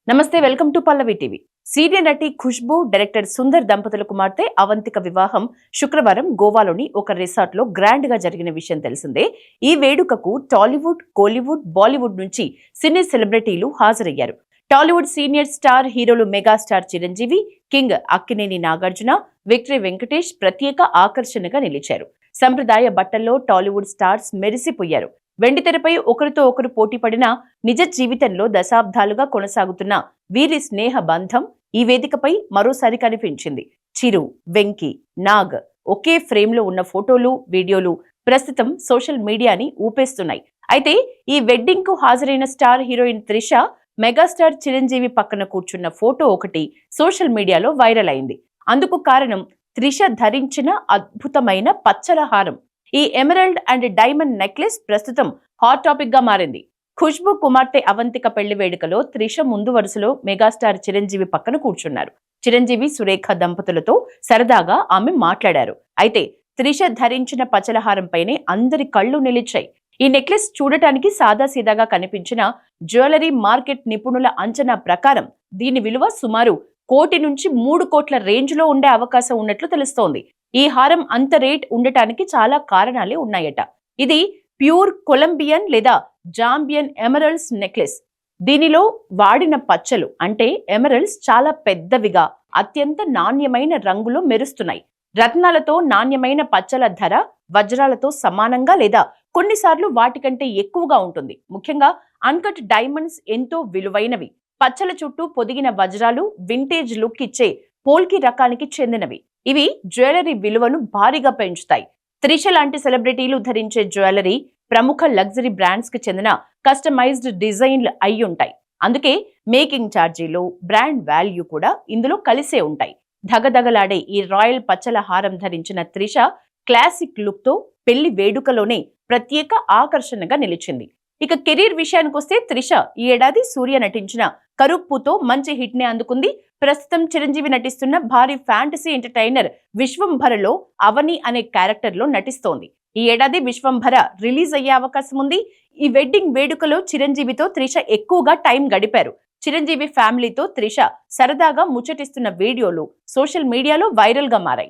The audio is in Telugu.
నమస్తే, welcome to Pallavi TV. Senior నటి ఖుష్బూ, డైరెక్టర్ సుందర్ దంపతుల కుమార్తె అవంతిక వివాహం శుక్రవారం గోవాలోని ఒక రిసార్ట్ లో గ్రాండ్ గా జరిగిన విషయం తెలిసిందే. ఈ వేడుకకు టాలీవుడ్, కోలీవుడ్, బాలీవుడ్ నుంచి సినీ సెలబ్రిటీలు హాజరయ్యారు. టాలీవుడ్ సీనియర్ స్టార్ హీరోలు megastar Chiranjeevi, king Akkineni Nagarjuna, victory Venkatesh ప్రత్యేక ఆకర్షణగా నిలిచారు. సంప్రదాయ బట్టల్లో టాలీవుడ్ స్టార్స్ మెరిసిపోయారు. వెండితెరపై ఒకరితో ఒకరు పోటీ పడిన నిజ జీవితంలో దశాబ్దాలుగా కొనసాగుతున్న వీరి స్నేహ బంధం ఈ వేదికపై మరోసారి కనిపించింది. చిరు, వెంకీ, నాగ్ ఒకే ఫ్రేమ్ లో ఉన్న ఫోటోలు, వీడియోలు ప్రస్తుతం సోషల్ మీడియాని ఊపేస్తున్నాయి. అయితే ఈ వెడ్డింగ్ కు హాజరైన star heroine Trisha, megastar Chiranjeevi పక్కన కూర్చున్న ఫోటో ఒకటి సోషల్ మీడియాలో వైరల్ అయింది. అందుకు కారణం త్రిష ధరించిన అద్భుతమైన పచ్చల హారం. ఈ ఎమరల్డ్ అండ్ డైమండ్ నెక్లెస్ ప్రస్తుతం హాట్ టాపిక్ గా మారింది. ఖుష్బూ కుమార్తె అవంతిక పెళ్లి వేడుకలో త్రిష ముందు వరుసలో మెగాస్టార్ చిరంజీవి పక్కన కూర్చున్నారు. చిరంజీవి, సురేఖ దంపతులతో సరదాగా ఆమె మాట్లాడారు. అయితే త్రిష ధరించిన పచ్చలహారంపైనే అందరి కళ్ళు నిలిచాయి. ఈ నెక్లెస్ చూడటానికి సాదాసీదాగా కనిపించిన జ్యువెలరీ మార్కెట్ నిపుణుల అంచనా ప్రకారం దీని విలువ సుమారు 1 కోటి నుంచి 3 కోట్ల రేంజ్ లో ఉండే అవకాశం ఉన్నట్లు తెలుస్తోంది. ఈ హారం అంత రేట్ ఉండటానికి చాలా కారణాలే ఉన్నాయట. ఇది ప్యూర్ కొలంబియన్ లేదా జాంబియన్ ఎమరల్డ్స్ నెక్లెస్. దీనిలో వాడిన పచ్చలు అంటే ఎమరల్డ్స్ చాలా పెద్దవిగా, అత్యంత నాణ్యమైన రంగులో మెరుస్తున్నాయి. రత్నాలతో నాణ్యమైన పచ్చల ధర వజ్రాలతో సమానంగా లేదా కొన్నిసార్లు వాటికంటే ఎక్కువగా ఉంటుంది. ముఖ్యంగా అన్కట్ డైమండ్స్ ఎంతో విలువైనవి. పచ్చల చుట్టూ పొదిగిన వజ్రాలు వింటేజ్ లుక్ ఇచ్చే పోల్కి రకానికి చెందినవి. ఇవి జ్యువెలరీ విలువను భారీగా పెంచుతాయి. త్రిష లాంటి సెలబ్రిటీలు ధరించే జ్యువెలరీ ప్రముఖ లగ్జరీ బ్రాండ్స్ కి చెందిన కస్టమైజ్డ్ డిజైన్లు అయి ఉంటాయి. అందుకే మేకింగ్ ఛార్జీలు, బ్రాండ్ వాల్యూ కూడా ఇందులో కలిసే ఉంటాయి. ధగధగలాడే ఈ రాయల్ పచ్చల హారం ధరించిన త్రిష క్లాసిక్ లుక్ తో పెళ్లి వేడుకలోనే ప్రత్యేక ఆకర్షణగా నిలిచింది. ఇక కెరీర్ విషయానికి వస్తే త్రిష ఈ ఏడాది సూర్య నటించిన కరుప్పుతో మంచి హిట్ ని అందుకుంది. ప్రస్తుతం చిరంజీవి నటిస్తున్న భారీ ఫ్యాంటసీ ఎంటర్టైనర్ విశ్వంభరలో అవని అనే క్యారెక్టర్ లో నటిస్తోంది. ఈ ఏడాది విశ్వంభర రిలీజ్ అయ్యే అవకాశం ఉంది. ఈ వెడ్డింగ్ వేడుకలో చిరంజీవితో త్రిష ఎక్కువగా టైం గడిపారు. చిరంజీవి ఫ్యామిలీతో త్రిష సరదాగా ముచ్చటిస్తున్న వీడియోలు సోషల్ మీడియాలో వైరల్ గా మారాయి.